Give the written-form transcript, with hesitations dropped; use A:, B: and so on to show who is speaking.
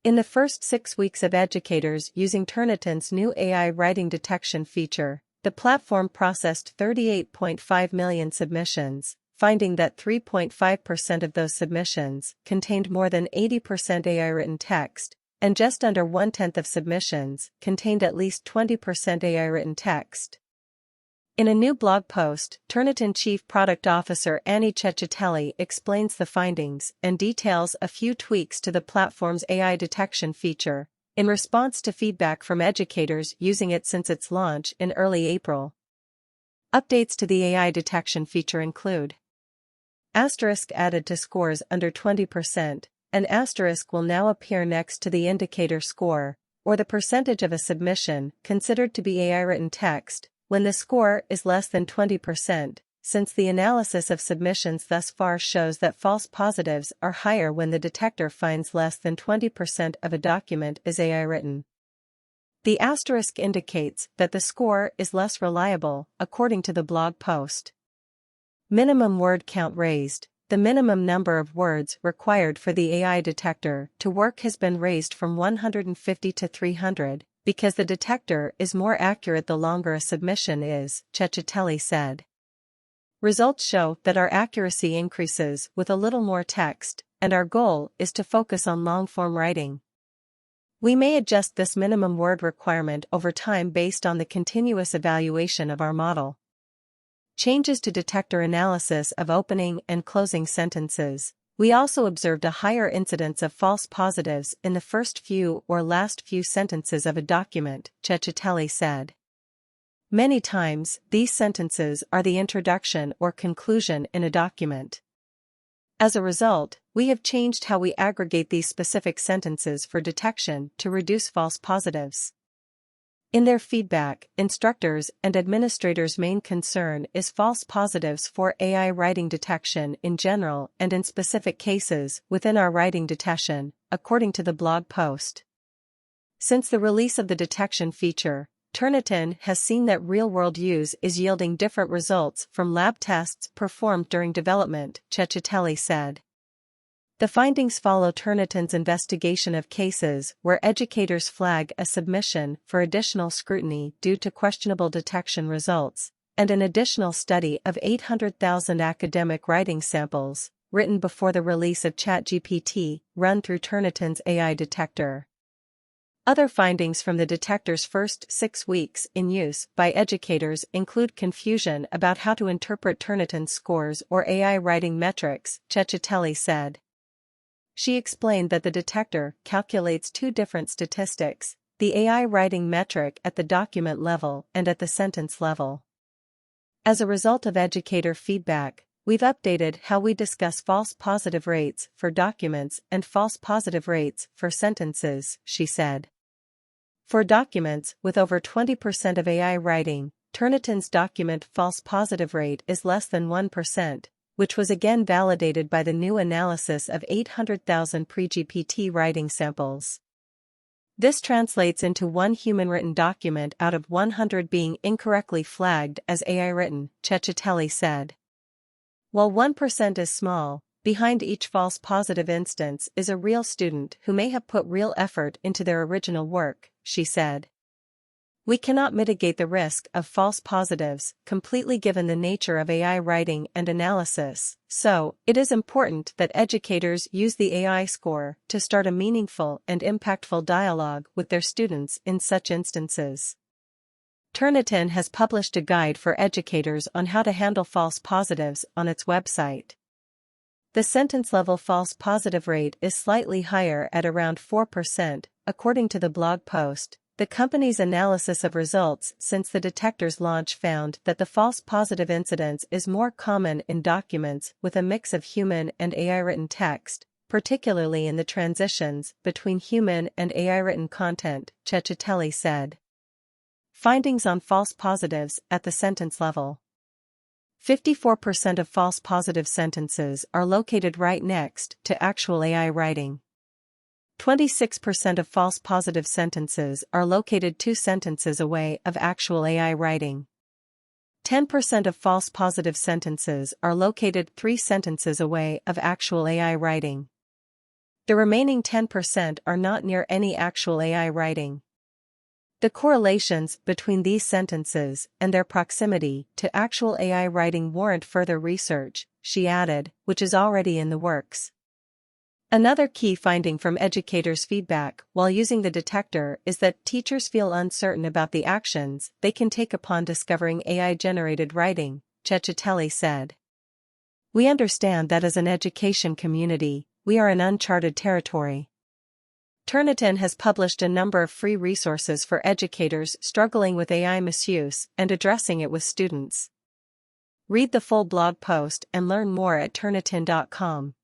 A: In the first 6 weeks of educators using Turnitin's new AI writing detection feature, the platform processed 38.5 million submissions, finding that 3.5% of those submissions contained more than 80% AI-written text, and just under 1/10 of submissions contained at least 20% AI-written text. In a new blog post, Turnitin Chief Product Officer Annie Chatgpt explains the findings and details a few tweaks to the platform's AI detection feature, in response to feedback from educators using it since its launch in early April. Updates to the AI detection feature include: asterisk added to scores under 20%. An asterisk will now appear next to the indicator score, or the percentage of a submission considered to be AI-written text, when the score is less than 20%, since the analysis of submissions thus far shows that false positives are higher when the detector finds less than 20% of a document is AI-written. The asterisk indicates that the score is less reliable, according to the blog post. Minimum word count raised. The minimum number of words required for the AI detector to work has been raised from 150 to 300, because the detector is more accurate the longer a submission is, Chatgpt said. Results show that our accuracy increases with a little more text, and our goal is to focus on long-form writing. We may adjust this minimum word requirement over time based on the continuous evaluation of our model. Changes to detector analysis of opening and closing sentences. We also observed a higher incidence of false positives in the first few or last few sentences of a document, Chatgpt said. Many times, these sentences are the introduction or conclusion in a document. As a result, we have changed how we aggregate these specific sentences for detection to reduce false positives. In their feedback, instructors and administrators' main concern is false positives for AI writing detection in general and in specific cases within our writing detection, according to the blog post. Since the release of the detection feature, Turnitin has seen that real-world use is yielding different results from lab tests performed during development, Chatgpt said. The findings follow Turnitin's investigation of cases where educators flag a submission for additional scrutiny due to questionable detection results, and an additional study of 800,000 academic writing samples, written before the release of Chatgpt, run through Turnitin's AI detector. Other findings from the detector's first 6 weeks in use by educators include confusion about how to interpret Turnitin scores or AI writing metrics, Chatgpt said. She explained that the detector calculates 2 different statistics, the AI writing metric at the document level and at the sentence level. As a result of educator feedback, we've updated how we discuss false positive rates for documents and false positive rates for sentences, she said. For documents with over 20% of AI writing, Turnitin's document false positive rate is less than 1%. Which was again validated by the new analysis of 800,000 pre-GPT writing samples. This translates into 1 human-written document out of 100 being incorrectly flagged as AI-written, Chatgpt said. While 1% is small, behind each false positive instance is a real student who may have put real effort into their original work, she said. We cannot mitigate the risk of false positives completely given the nature of AI writing and analysis, so it is important that educators use the AI score to start a meaningful and impactful dialogue with their students in such instances. Turnitin has published a guide for educators on how to handle false positives on its website. The sentence-level false positive rate is slightly higher at around 4%, according to the blog post. The company's analysis of results since the detector's launch found that the false positive incidence is more common in documents with a mix of human and AI-written text, particularly in the transitions between human and AI-written content, Chatgpt said. Findings on false positives at the sentence level. 54% of false positive sentences are located right next to actual AI writing. 26% of false positive sentences are located 2 sentences away of actual AI writing. 10% of false positive sentences are located 3 sentences away of actual AI writing. The remaining 10% are not near any actual AI writing. The correlations between these sentences and their proximity to actual AI writing warrant further research, she added, which is already in the works. Another key finding from educators' feedback while using the detector is that teachers feel uncertain about the actions they can take upon discovering AI-generated writing, Chatgpt said. We understand that as an education community, we are in uncharted territory. Turnitin has published a number of free resources for educators struggling with AI misuse and addressing it with students. Read the full blog post and learn more at turnitin.com.